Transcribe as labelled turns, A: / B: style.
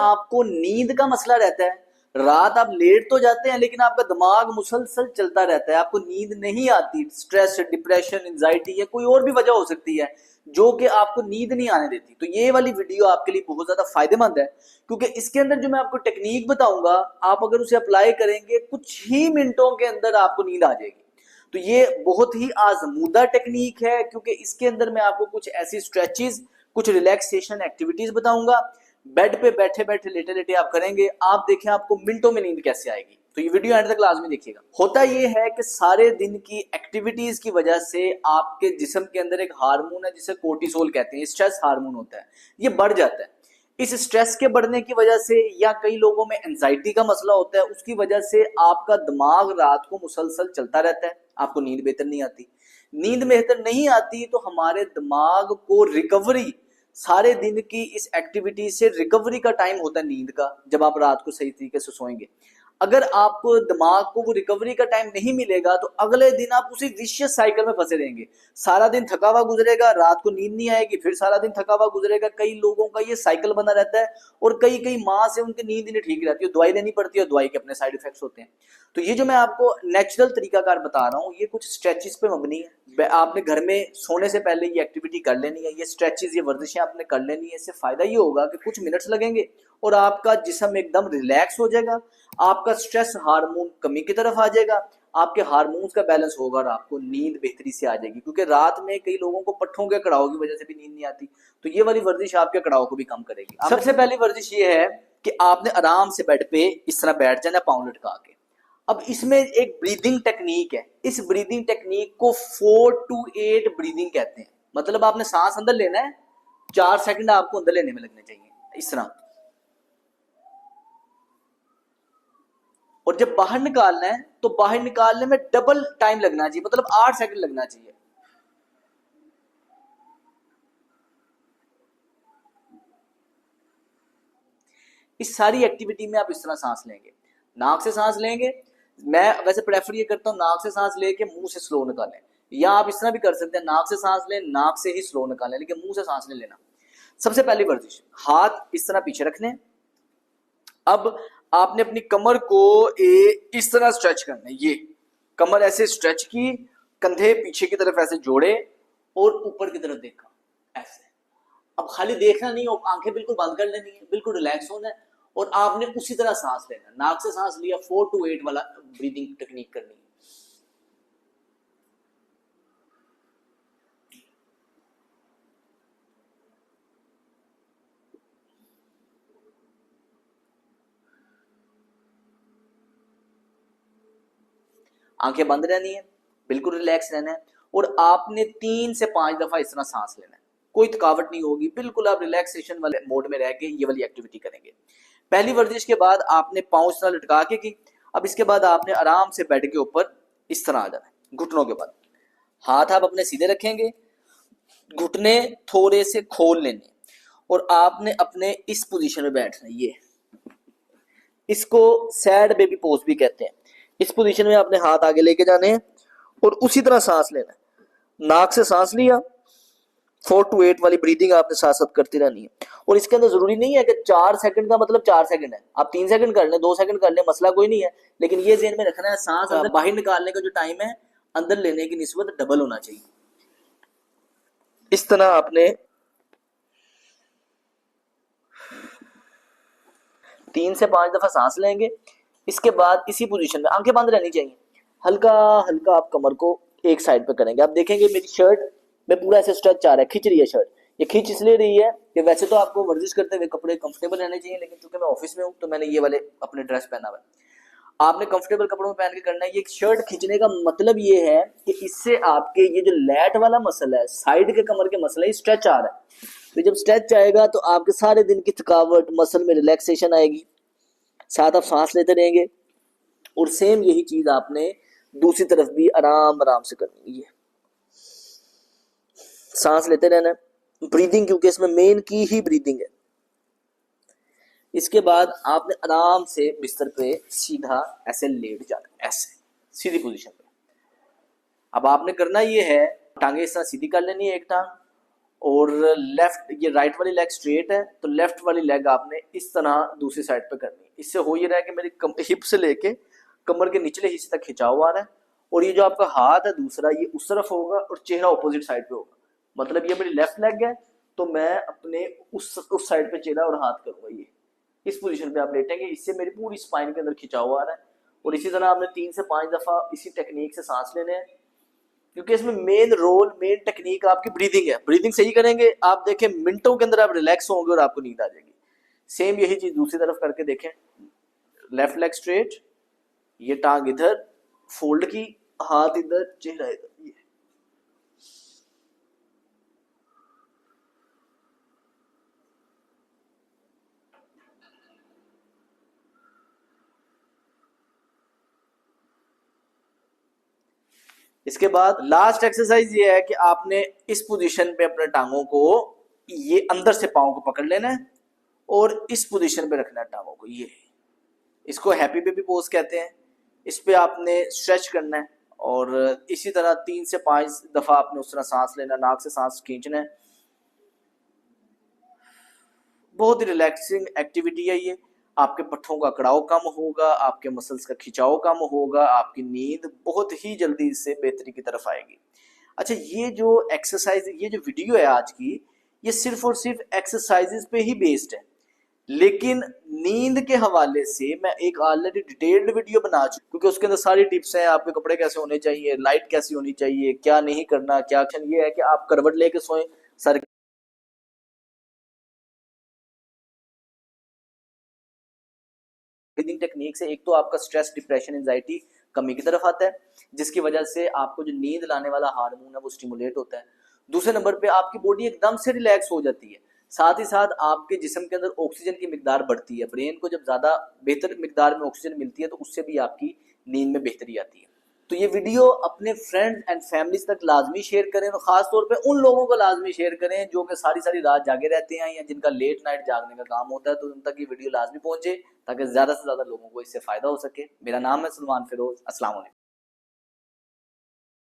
A: आपको नींद का मसला रहता है, रात आप लेट तो जाते हैं लेकिन आपका दिमाग मुसलसल चलता रहता है, आपको नींद नहीं आती, स्ट्रेस, डिप्रेशन, एंजाइटी या कोई और भी वजह हो सकती है जो कि आपको नींद नहीं आने देती, तो ये वाली वीडियो आपके लिए बहुत ज्यादा फायदेमंद है क्योंकि इसके अंदर जो मैं आपको टेक्निक बताऊंगा, आप अगर उसे अप्लाई करेंगे कुछ ही मिनटों के अंदर आपको नींद आ जाएगी। तो ये बहुत ही आजमूदा टेक्निक है क्योंकि इसके अंदर मैं आपको कुछ ऐसी स्ट्रेचेस, कुछ रिलैक्सेशन एक्टिविटीज बताऊंगा, बेड पे बैठे बैठे लेटे लेटे आप करेंगे, आप देखें आपको मिनटों में नींद कैसे आएगी। तो ये वीडियो एंड तक लाजमी देखिएगा। होता ये है कि सारे दिन की एक्टिविटीज की वजह से आपके जिस्म के अंदर एक हार्मोन है जिसे कोर्टिसोल कहते हैं, स्ट्रेस हार्मोन होता है, ये बढ़ जाता है। इस स्ट्रेस के बढ़ने की वजह से या कई लोगों में एंजाइटी का मसला होता है, उसकी वजह से आपका दिमाग रात को मुसलसल चलता रहता है, आपको नींद बेहतर नहीं आती। नींद बेहतर नहीं आती तो हमारे दिमाग को रिकवरी, सारे दिन की इस एक्टिविटी से रिकवरी का टाइम होता है नींद का, जब आप रात को सही तरीके से सोएंगे। अगर आपको दिमाग को वो रिकवरी का टाइम नहीं मिलेगा तो अगले दिन आप उसी विशियस साइकिल में फंसे रहेंगे, सारा दिन थका हुआ गुजरेगा, रात को नींद नहीं आएगी, फिर सारा दिन थका हुआ गुजरेगा। कई लोगों का ये साइकिल बना रहता है और कई कई माह से उनकी नींद नहीं ठीक रहती है, दवाई लेनी पड़ती है, दवाई के अपने साइड इफेक्ट्स होते हैं। तो ये जो मैं आपको नेचुरल तरीकाकार बता रहा हूँ, ये कुछ स्ट्रेचेस पे मबनी है। आपने घर में सोने से पहले ये एक्टिविटी कर लेनी है, ये स्ट्रेचेस, ये वर्जिशें आपने कर लेनी है। इससे फायदा ये होगा कि कुछ मिनट्स लगेंगे और आपका जिस्म एकदम रिलैक्स हो जाएगा, आपका स्ट्रेस हार्मोन कमी की तरफ आ जाएगा, आपके हार्मोन्स का बैलेंस होगा और आपको नींद बेहतरी से आ जाएगी। क्योंकि रात में कई लोगों को पट्ठों के कड़ाव की वजह से भी नींद नहीं आती, तो ये वाली वर्जिश आपके कड़ाव को भी कम करेगी। सबसे पहली वर्जिश ये है कि आपने आराम से बेड पे इस तरह बैठ जाना, पाँव लटका के। अब इसमें एक ब्रीदिंग टेक्निक है, इस ब्रीदिंग टेक्निक को 4 to 8 ब्रीदिंग कहते हैं। मतलब आपने सांस अंदर लेना है, 4 सेकंड आपको अंदर लेने में लगने चाहिए इस तरह, और जब बाहर निकालना है तो बाहर निकालने में डबल टाइम लगना चाहिए, मतलब 8 सेकंड लगना चाहिए। इस सारी एक्टिविटी में आप इस तरह सांस लेंगे, नाक से सांस लेंगे। मैं वैसे प्रेफर ये करता हूं नाक से सांस लेके मुंह से स्लो निकालें, या आप इस तरह भी कर सकते हैं, नाक से सांस लें, नाक से ही स्लो निकालें, लेकिन मुंह से सांस नहीं लेना। सबसे पहली वर्जिश, हाथ इस तरह पीछे रखने। अब आपने अपनी कमर को इस तरह स्ट्रेच करना है, ये कमर ऐसे स्ट्रेच की, कंधे पीछे की तरफ ऐसे जोड़े और ऊपर की तरफ देखा ऐसे। अब खाली देखना नहीं, आंखें बिल्कुल बंद कर लेनी है, बिल्कुल रिलैक्स होना है और आपने उसी तरह सांस लेना। नाक से सांस लिया, 4 to 8 वाला ब्रीदिंग टेक्निक करनी है। आंखें बंद रहनी है, बिल्कुल रिलैक्स रहना है और आपने 3 से 5 दफा इस तरह सांस लेना है। कोई थकावट नहीं होगी, बिल्कुल आप रिलैक्सेशन वाले मोड में रह के ये वाली एक्टिविटी करेंगे। पहली वर्जिश के बाद आपने पाँव इस तरह लटका के की। अब इसके बाद आपने आराम से बेड के ऊपर इस तरह आ जाना है, घुटनों के बाद हाथ आप अपने सीधे रखेंगे, घुटने थोड़े से खोल लेने और आपने अपने इस पोजीशन में बैठना है। ये इसको सैड बेबी पोज भी कहते हैं। इस पोजीशन में आपने हाथ आगे लेके जाने हैं और उसी तरह सांस लेना है। नाक से सांस लिया, 4 to 8 वाली ब्रीदिंग आपने साथ साथ करती रहनी है। और इसके अंदर जरूरी नहीं है कि 4 सेकंड का मतलब 4 सेकंड है, आप 3 सेकंड कर लें, 2 सेकंड कर लें, मसला कोई नहीं है, लेकिन ये ज़हन में रखना है सांस अंदर बाहर निकालने का जो टाइम है अंदर लेने की निस्बत डबल होना चाहिए। इस तरह आपने 3 से 5 दफा सांस लेंगे। इसके बाद इसी पोजीशन में आंखें बंद रहनी चाहिए, हल्का हल्का आप कमर को एक साइड पे करेंगे। आप देखेंगे मेरी शर्ट में पूरा ऐसे स्ट्रेच आ रहा है, खिंच रही है शर्ट। ये खिंच इसलिए रही है कि वैसे तो आपको वर्जिश करते हुए कपड़े कंफर्टेबल रहने चाहिए, लेकिन चूंकि मैं ऑफिस में हूँ तो मैंने ये वाले अपने ड्रेस पहना हुआ है। आपने कंफर्टेबल कपड़ों में पहन के करना है। ये शर्ट खींचने का मतलब ये है कि इससे आपके ये जो लैट वाला मसल है, साइड के कमर के मसल है, स्ट्रेच आ रहा है। तो जब स्ट्रेच आएगा तो आपके सारे दिन की थकावट, मसल में रिलैक्सेशन आएगी, साथ आप सांस लेते रहेंगे। और सेम यही चीज आपने दूसरी तरफ भी आराम आराम से करनी है, सांस लेते रहना है, ब्रीदिंग, क्योंकि इसमें मेन की ही ब्रीदिंग है। इसके बाद आपने आराम से बिस्तर पे सीधा ऐसे लेट जाना, ऐसे सीधी पोजीशन पे। अब आपने करना ये है, टांगे इस तरह सीधी कर लेनी है, एक टांग, और लेफ्ट, ये राइट वाली लेग स्ट्रेट है तो लेफ्ट वाली लेग आपने इस तरह दूसरी साइड पे करनी है। इससे हो ये रहा है कि मेरी हिप से लेके कमर के निचले हिस्से तक खिंचाव आ रहा है, और ये जो आपका हाथ है दूसरा ये उस तरफ होगा और चेहरा ऑपोजिट साइड पे होगा। मतलब ये मेरी लेफ्ट लेग है तो मैं अपने उस साइड पे चेहरा और हाथ करूंगा, ये इस पोजीशन पे आप लेटेंगे। इससे मेरी पूरी स्पाइन के अंदर खिंचाव आ रहा है। और इसी तरह आपने 3 से 5 दफा इसी टेक्निक से सांस लेने हैं, क्योंकि इसमें मेन रोल, मेन टेक्निक आपकी ब्रीदिंग है। ब्रीदिंग सही करेंगे आप देखें मिनटों के अंदर आप रिलैक्स होंगे और आपको नींद आ जाएगी। सेम यही चीज दूसरी तरफ करके देखें। लेफ्ट लेग स्ट्रेट, ये टांग इधर फोल्ड की, हाथ इधर, चेहरा इधर, ये इसके बाद लास्ट एक्सरसाइज ये है कि आपने इस पोजीशन पे अपने टांगों को ये अंदर से पांव को पकड़ लेना है और इस पोजीशन पे रखना है टांगों को, ये इसको हैप्पी बेबी पोज कहते हैं। इस पे आपने स्ट्रेच करना है और इसी तरह 3 से 5 दफा आपने उस तरह सांस लेना, नाक से सांस खींचना है। बहुत ही रिलैक्सिंग एक्टिविटी है ये। आपके पट्ठों का कड़ाव कम होगा, आपके मसल्स का खिंचाव कम होगा, आपकी नींद बहुत ही जल्दी इससे बेहतरी की तरफ आएगी। अच्छा, ये जो एक्सरसाइज, ये जो वीडियो है आज की, ये सिर्फ और सिर्फ एक्सरसाइजेस पे ही बेस्ड है, लेकिन नींद के हवाले से मैं एक ऑलरेडी डिटेल्ड वीडियो बना चुका, क्योंकि उसके अंदर सारी टिप्स हैं। आपके कपड़े कैसे होने चाहिए, लाइट कैसी होनी चाहिए, क्या नहीं करना, क्या एक्शन। ये है कि आप करवट लेके सोएं, सर ब्रीदिंग टेक्निक से एक तो आपका स्ट्रेस, डिप्रेशन, एंजाइटी कमी की तरफ आता है, जिसकी वजह से आपको जो नींद लाने वाला हार्मोन है वो स्टिमुलेट होता है। दूसरे नंबर पे आपकी बॉडी एकदम से रिलैक्स हो जाती है। साथ ही साथ आपके जिस्म के अंदर ऑक्सीजन की मिकदार बढ़ती है। ब्रेन को जब ज्यादा बेहतर मिकदार में ऑक्सीजन मिलती है तो उससे भी आपकी नींद में बेहतरी आती है। तो ये वीडियो अपने फ्रेंड्स एंड फैमिलीज तक लाजमी शेयर करें, और खास तौर पे उन लोगों को लाजमी शेयर करें जो कि सारी सारी रात जागे रहते हैं या जिनका लेट नाइट जागने का काम होता है, तो उन तक ये वीडियो लाजमी पहुंचे ताकि ज्यादा से ज्यादा लोगों को इससे फायदा हो सके। मेरा नाम है सलमान फिरोज। अस्सलाम वालेकुम।